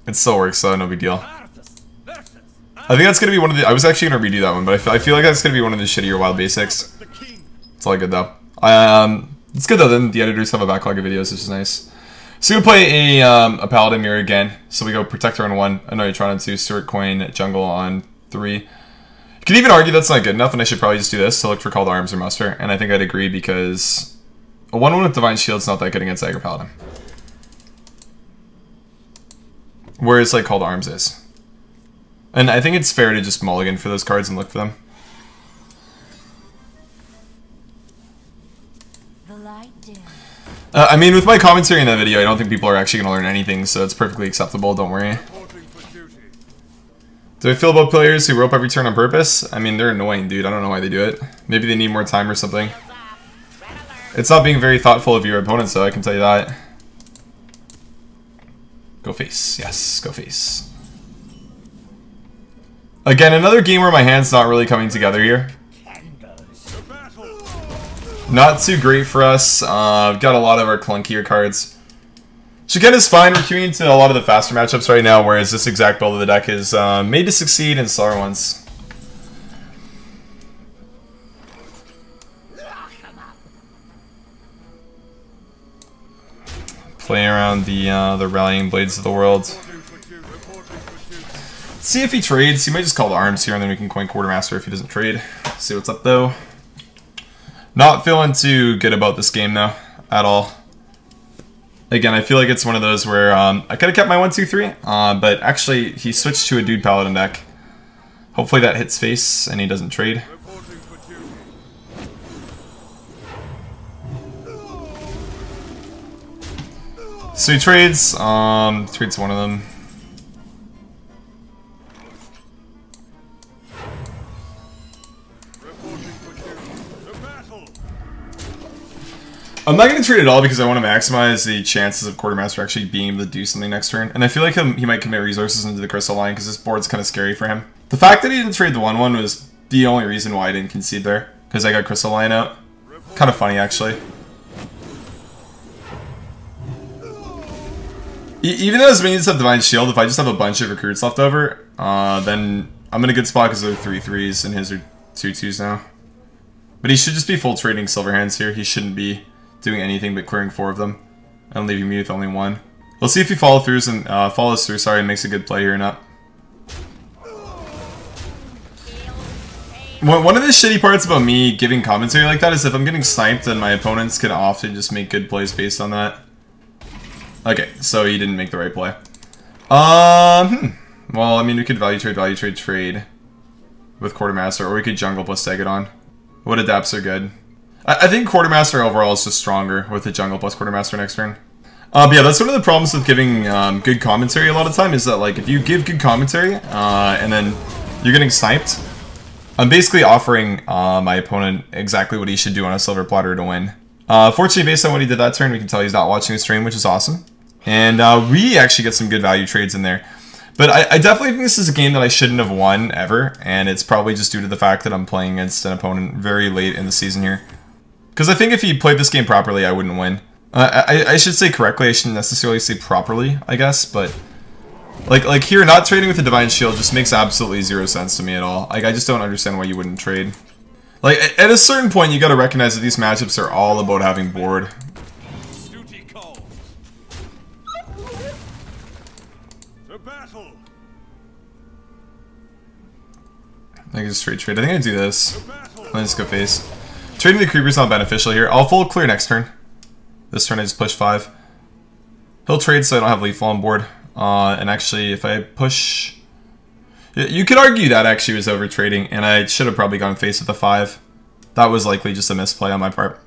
It still works, so no big deal. I think that's gonna be one of the. I was actually gonna redo that one, but I feel like that's gonna be one of the shittier wild basics. It's all good though. It's good though. Then the editors have a backlog of videos, which is nice. So we're gonna play a Paladin mirror again. So we go Protector on 1, Annoyatron on 2, Stewart Coin, Jungle on 3. You could even argue that's not good enough, and I should probably just do this to look for Call to Arms or Muster. And I think I'd agree because a 1/1 with Divine Shield's not that good against Aggro Paladin. Whereas like Call to Arms is. And I think it's fair to just mulligan for those cards and look for them. I mean, with my commentary in that video, I don't think people are actually going to learn anything, so it's perfectly acceptable, don't worry. Do I feel about players who rope every turn on purpose? I mean, they're annoying, dude. I don't know why they do it. Maybe they need more time or something. It's not being very thoughtful of your opponents, though, I can tell you that. Go face. Yes, go face. Again, another game where my hand's not really coming together here. Not too great for us. We've got a lot of our clunkier cards. Which again is fine. We're queuing into a lot of the faster matchups right now, whereas this exact build of the deck is made to succeed in slower ones. Play around the Rallying Blades of the world. See if he trades. He might just Call to Arms here, and then we can coin Quartermaster if he doesn't trade. See what's up though. Not feeling too good about this game though, at all. Again, I feel like it's one of those where I could have kept my 1-2-3, but actually he switched to a Dude Paladin deck. Hopefully that hits face and he doesn't trade. So he trades, trades one of them. I'm not going to trade at all because I want to maximize the chances of Quartermaster actually being able to do something next turn. And I feel like he might commit resources into the Crystal Line because this board's kind of scary for him. The fact that he didn't trade the 1/1 was the only reason why I didn't concede there. Because I got Crystal Line out. Kind of funny, actually. Even though his minions have Divine Shield, if I just have a bunch of recruits left over, then I'm in a good spot because they're 3/3s and his are 2/2s now. But he should just be full trading Silver Hands here. He shouldn't be doing anything but clearing 4 of them and leaving me with only 1. We'll see if he follows through and makes a good play here or not. One of the shitty parts about me giving commentary like that is if I'm getting sniped, then my opponents can often just make good plays based on that. Okay, so he didn't make the right play. Well, I mean, we could value trade with Quartermaster, or we could jungle plus tag it on. What adapts are good? I think Quartermaster overall is just stronger with the jungle plus Quartermaster next turn. But yeah, that's one of the problems with giving good commentary a lot of time is that like if you give good commentary and then you're getting sniped, I'm basically offering my opponent exactly what he should do on a silver platter to win. Fortunately, based on what he did that turn, we can tell he's not watching the stream, which is awesome. And we actually get some good value trades in there. But I definitely think this is a game that I shouldn't have won ever, and it's probably just due to the fact that I'm playing against an opponent very late in the season here. Because I think if he played this game properly, I wouldn't win. I should say correctly, I shouldn't necessarily say properly, I guess, but like here, not trading with the Divine Shield just makes absolutely zero sense to me at all. Like, I just don't understand why you wouldn't trade. Like, at a certain point, you gotta recognize that these matchups are all about having board. I can just trade. I think I do this. Let's go face. Trading the creeper's not beneficial here. I'll full clear next turn. This turn I just push 5. He'll trade so I don't have lethal on board. And actually, if I push... You could argue that actually was over trading, and I should have probably gone face with the 5. That was likely just a misplay on my part.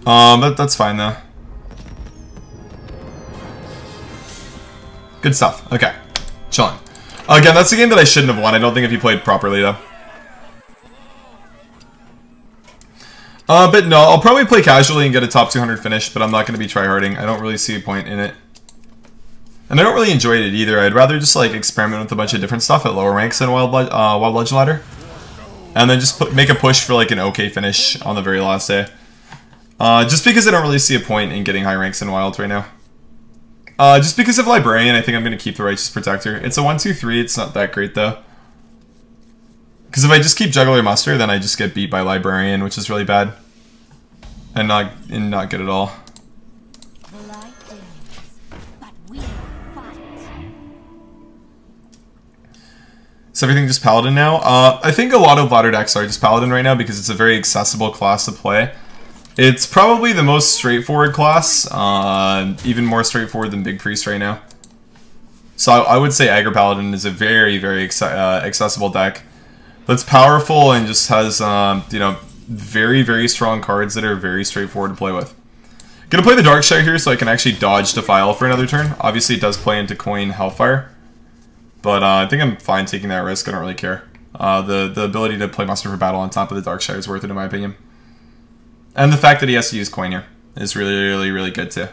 That's fine though. Good stuff. Okay. Chillin'. Again, that's a game that I shouldn't have won. I don't think if he played properly though. But no, I'll probably play casually and get a top 200 finish, but I'm not going to be tryharding. I don't really see a point in it. And I don't really enjoy it either. I'd rather just like experiment with a bunch of different stuff at lower ranks than Wild Legend Ladder. And then just make a push for like an okay finish on the very last day. Just because I don't really see a point in getting high ranks in Wild right now. Just because of Librarian, I think I'm going to keep the Righteous Protector. It's a 1-2-3, it's not that great though. Because if I just keep Juggler Muster, then I just get beat by Librarian, which is really bad. And not good at all. Is everything just Paladin now? I think a lot of ladder decks are just Paladin right now because it's a very accessible class to play. It's probably the most straightforward class, even more straightforward than Big Priest right now. So I would say Aggro Paladin is a very, very accessible deck. That's powerful and just has, you know, very, very strong cards that are very straightforward to play with. Gonna play the Darkshire here so I can actually dodge Defile for another turn. Obviously it does play into coin Hellfire. But I think I'm fine taking that risk, I don't really care. The ability to play Muster for Battle on top of the Darkshire is worth it in my opinion. And the fact that he has to use coin here is really good too.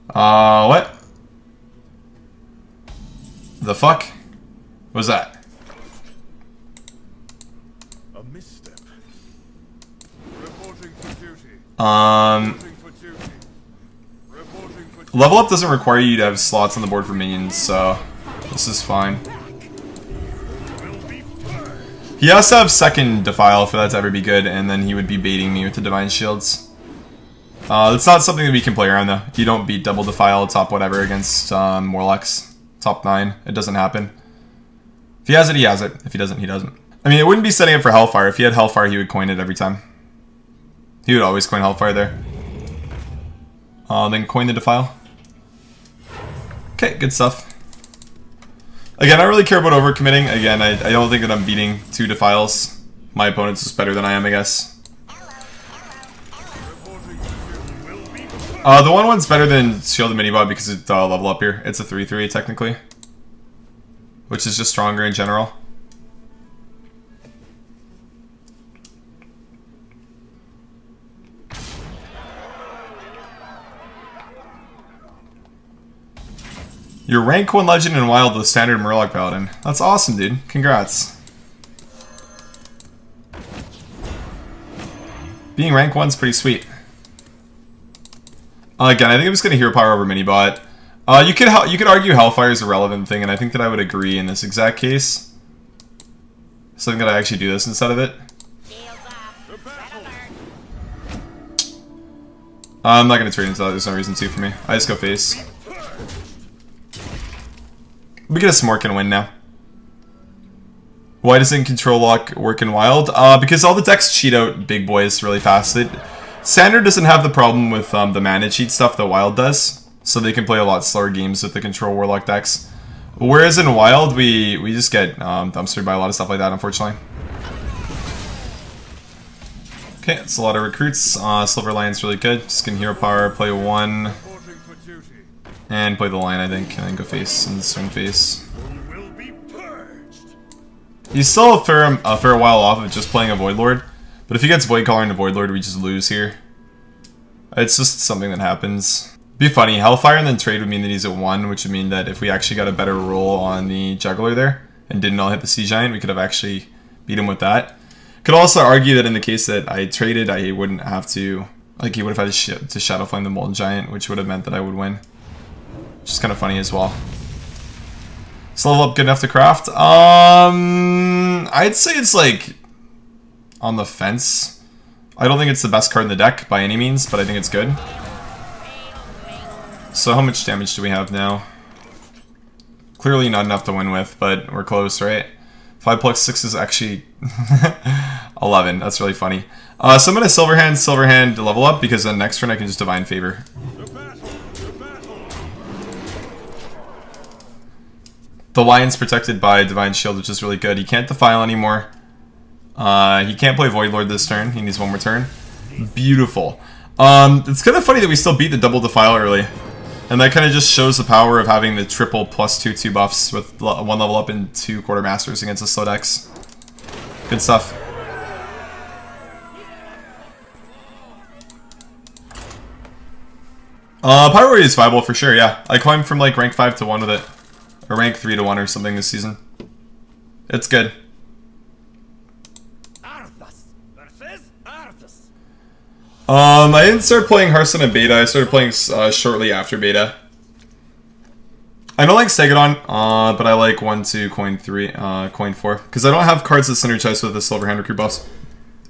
What? The fuck? What was that? A misstep. Reporting for duty. Level up doesn't require you to have slots on the board for minions, so this is fine. He has to have second Defile for that to ever be good, and then he would be baiting me with the Divine Shields. It's not something that we can play around though. You don't beat double Defile top whatever against Warlocks. Top 9. It doesn't happen. If he has it, he has it. If he doesn't, he doesn't. I mean, it wouldn't be setting up for Hellfire. If he had Hellfire, he would coin it every time. He would always coin Hellfire there. Then coin the Defile. Okay, good stuff. Again, I don't really care about overcommitting. Again, I don't think that I'm beating 2 Defiles. My opponent's just better than I am, I guess. The 1-1's better than Shield and Minibot because it's level up here. It's a 3-3 technically. Which is just stronger in general. You're rank 1 legend in Wild with standard Murloc Paladin. That's awesome, dude. Congrats. Being rank 1's pretty sweet. Again, I think I'm just gonna hero power over Minibot. You could argue Hellfire is a relevant thing, and I think that I would agree in this exact case. So I'm gonna actually do this instead of it. I'm not gonna trade into that. There's no reason to for me. I just go face. We get a Smork and win now. Why doesn't Control Lock work in Wild? Because all the decks cheat out big boys really fast. Standard doesn't have the problem with the mana cheat stuff that Wild does, so they can play a lot slower games with the Control Warlock decks. Whereas in Wild, we just get dumpstered by a lot of stuff like that, unfortunately. Okay, it's a lot of recruits. Silver Lion's really good. Just can hero power, play 1. And play the line, I think, and then go face and swing face. He's still a fair while off of just playing a Void Lord, but if he gets Void Caller into Void Lord, we just lose here. It's just something that happens. Be funny, Hellfire and then trade would mean that he's at 1, which would mean that if we actually got a better roll on the Juggler there and didn't all hit the Sea Giant, we could have actually beat him with that. Could also argue that in the case that I traded, I wouldn't have to, like, he would have had to Shadow Flame the Molten Giant, which would have meant that I would win. Which is kind of funny as well. Is level up good enough to craft? I'd say it's like on the fence. I don't think it's the best card in the deck by any means, but I think it's good. So how much damage do we have now? Clearly not enough to win with, but we're close, right? 5 plus 6 is actually 11. That's really funny. So I'm gonna Silver Hand to level up because then next turn I can just Divine Favor. The Lion's protected by Divine Shield, which is really good. He can't Defile anymore. He can't play Void Lord this turn. He needs 1 more turn. Beautiful. It's kind of funny that we still beat the double Defile early. And that kind of just shows the power of having the triple plus 2/2 buffs with 1 level up and 2 Quartermasters against the slow decks. Good stuff. Pyro is viable for sure, yeah. I climbed from like rank 5 to 1 with it. Or rank 3 to 1 or something this season. It's good. I didn't start playing Hearthstone in beta. I started playing shortly after beta. I don't like Stegadon, but I like 1-2, coin 3, coin 4. Because I don't have cards that synergize with the Silver Hand Recruit buffs.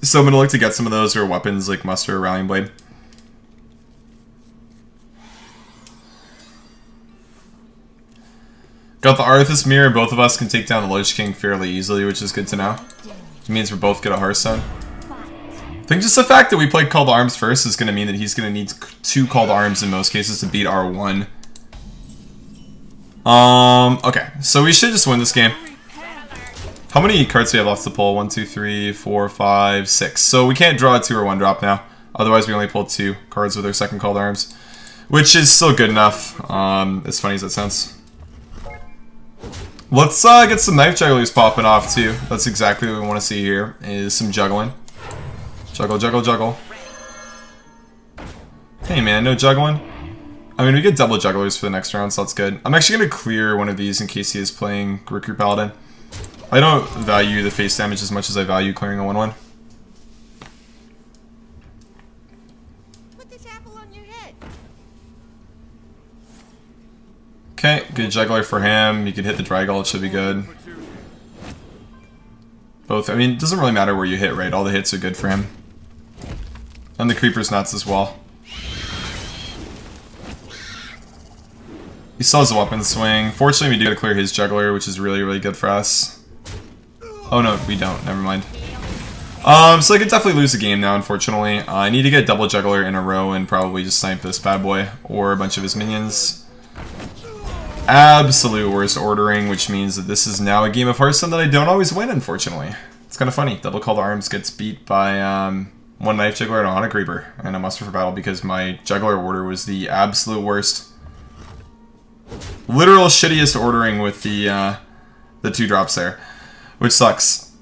So I'm going to look to get some of those or weapons like Muster or Rallying Blade. Got the Arthas Mirror. Both of us can take down the Lich King fairly easily, which is good to know. It means we're both good at Hearthstone. I think just the fact that we played Call to Arms first is going to mean that he's going to need 2 Call to Arms in most cases to beat R1. Okay, so we should just win this game. How many cards do we have left to pull? 1, 2, 3, 4, 5, 6. So we can't draw a 2 or 1 drop now. Otherwise, we only pulled 2 cards with our second Call to Arms, which is still good enough. As funny as that sounds. Let's get some Knife Jugglers popping off too. That's exactly what we want to see here. Is some juggling. Juggle, juggle, juggle. Hey man, no juggling. I mean, we get double jugglers for the next round, so that's good. I'm actually going to clear one of these in case he is playing Recruit Paladin. I don't value the face damage as much as I value clearing a 1-1. Put this apple on your head. Okay, good juggler for him. You can hit the Drygal, it should be good. Both, I mean, it doesn't really matter where you hit, right? All the hits are good for him. And the Creeper's nuts as well. He still has a weapon swing. Fortunately, we do gotta clear his juggler, which is really, really good for us. Oh no, we don't. Never mind. So I could definitely lose the game now, unfortunately. I need to get double juggler in a row and probably just snipe this bad boy or a bunch of his minions. Absolute worst ordering, which means that this is now a game of Hearthstone that I don't always win, unfortunately. It's kind of funny. Double Call to Arms gets beat by 1 Knife Juggler and a Haunted Creeper and a Muster for Battle because my juggler order was the absolute worst. Literal shittiest ordering with the 2 drops there, which sucks.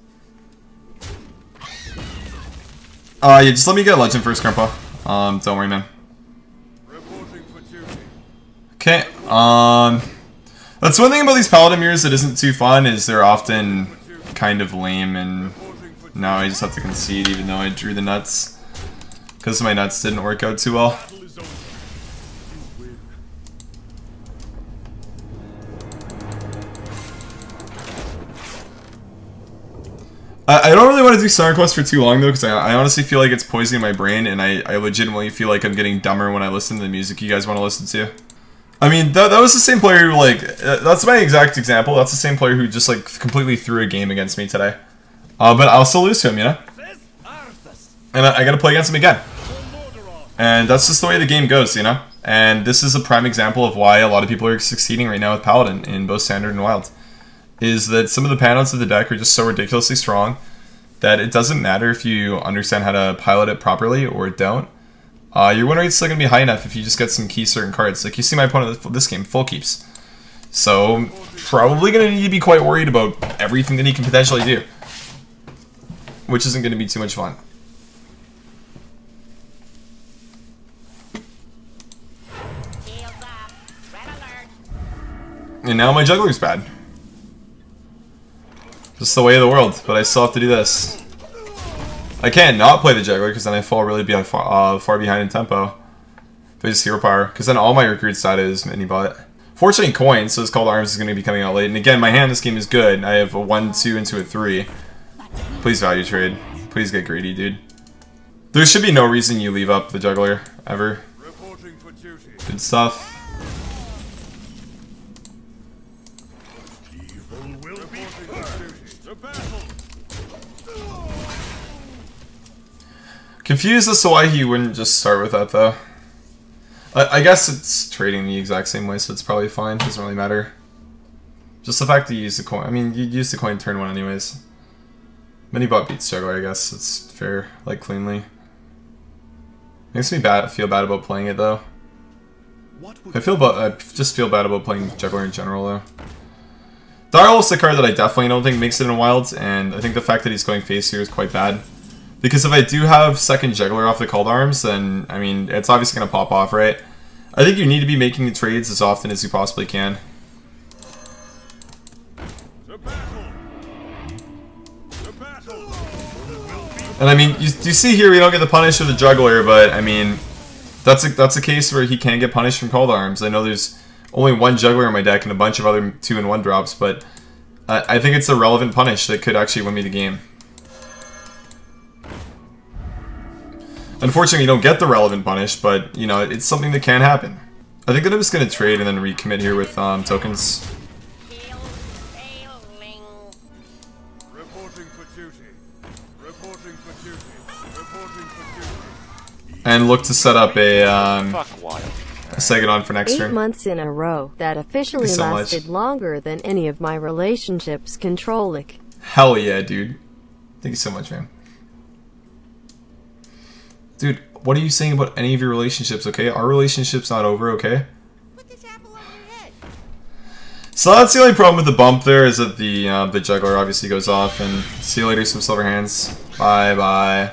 Yeah, just let me get a legend first, Grandpa. Don't worry, man. Okay, that's one thing about these Paladin mirrors that isn't too fun, is they're often kind of lame, and now I just have to concede even though I drew the nuts. Because my nuts didn't work out too well. I don't really want to do Star Quest for too long though, because I honestly feel like it's poisoning my brain, and I legitimately feel like I'm getting dumber when I listen to the music you guys want to listen to. I mean, that was the same player who, like, that's my exact example. That's the same player who just, like, completely threw a game against me today. But I'll still lose to him, you know? And I gotta play against him again. And that's just the way the game goes, you know? And this is a prime example of why a lot of people are succeeding right now with Paladin in both Standard and Wild. Is that some of the panels of the deck are just so ridiculously strong that it doesn't matter if you understand how to pilot it properly or don't. Your win rate's still going to be high enough if you just get some key certain cards. Like, you see my opponent this game, full keeps. So, probably going to need to be quite worried about everything that he can potentially do. Which isn't going to be too much fun. And now my juggler's bad. Just the way of the world, but I still have to do this. I can't not play the juggler because then I fall really far behind in tempo. If I just hero power, because then all my recruits die is mini bot. Fortunately, coins, so his Call to Arms is going to be coming out late. And again, my hand this game is good. I have a 1, 2 into a 3. Please value trade. Please get greedy, dude. There should be no reason you leave up the juggler ever. Good stuff. Confused as to why he wouldn't just start with that, though. I guess it's trading the exact same way, so it's probably fine. Doesn't really matter. Just the fact that you use the coin. I mean, you use the coin turn 1 anyways. Minibot beats juggler, I guess. It's fair, like, cleanly. Makes me feel bad about playing it, though. I just feel bad about playing juggler in general, though. Darl's the card that I definitely don't think makes it in Wilds, and I think the fact that he's going face here is quite bad. Because if I do have second juggler off the Call to Arms, then, I mean, it's obviously going to pop off, right? I think you need to be making the trades as often as you possibly can. And I mean, you see here we don't get the punish with the juggler, but I mean, that's a case where he can get punished from Call to Arms. I know there's only one juggler in my deck and a bunch of other 2-in-1 drops, but I think it's a relevant punish that could actually win me the game. Unfortunately, you don't get the relevant punish, but, you know, it's something that can happen. I think that I'm just going to trade and then recommit here with tokens. Reporting for duty. Reporting for duty. Reporting for duty. And look to set up a Segadon for next 8 turn. months in a row. That officially so lasted longer than any of my relationships controlling. Hell yeah, dude. Thank you so much, man. Dude, what are you saying about any of your relationships, okay? Our relationship's not over, okay? Put this apple on your head. So that's the only problem with the bump there, is that the juggler obviously goes off, and see you later, some silver hands. Bye-bye.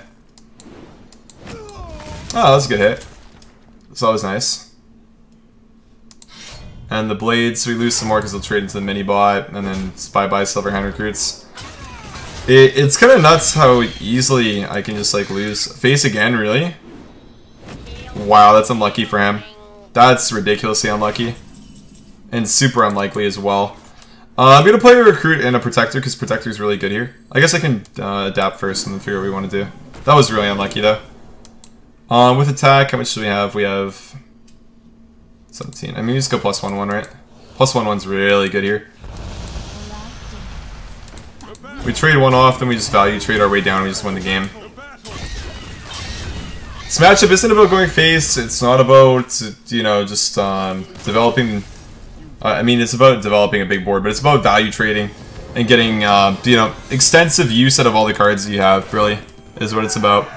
Oh, that was a good hit. So that was nice. And the blades, we lose some more because they'll trade into the mini-bot, and then bye-bye silver hand recruits. It's kind of nuts how easily I can just, like, lose. Face again, really? Wow, that's unlucky for him. That's ridiculously unlucky. And super unlikely as well. I'm going to play a Recruit and a Protector, because Protector is really good here. I guess I can adapt first and then figure out what we want to do. That was really unlucky, though. With attack, how much do we have? We have 17. I mean, we just go +1/1, right? +1/1's really good here. We trade one off, then we just value trade our way down, and we just win the game. This matchup isn't about going face, it's not about, you know, just developing... I mean, it's about developing a big board, but it's about value trading and getting, you know, extensive use out of all the cards you have, really, is what it's about.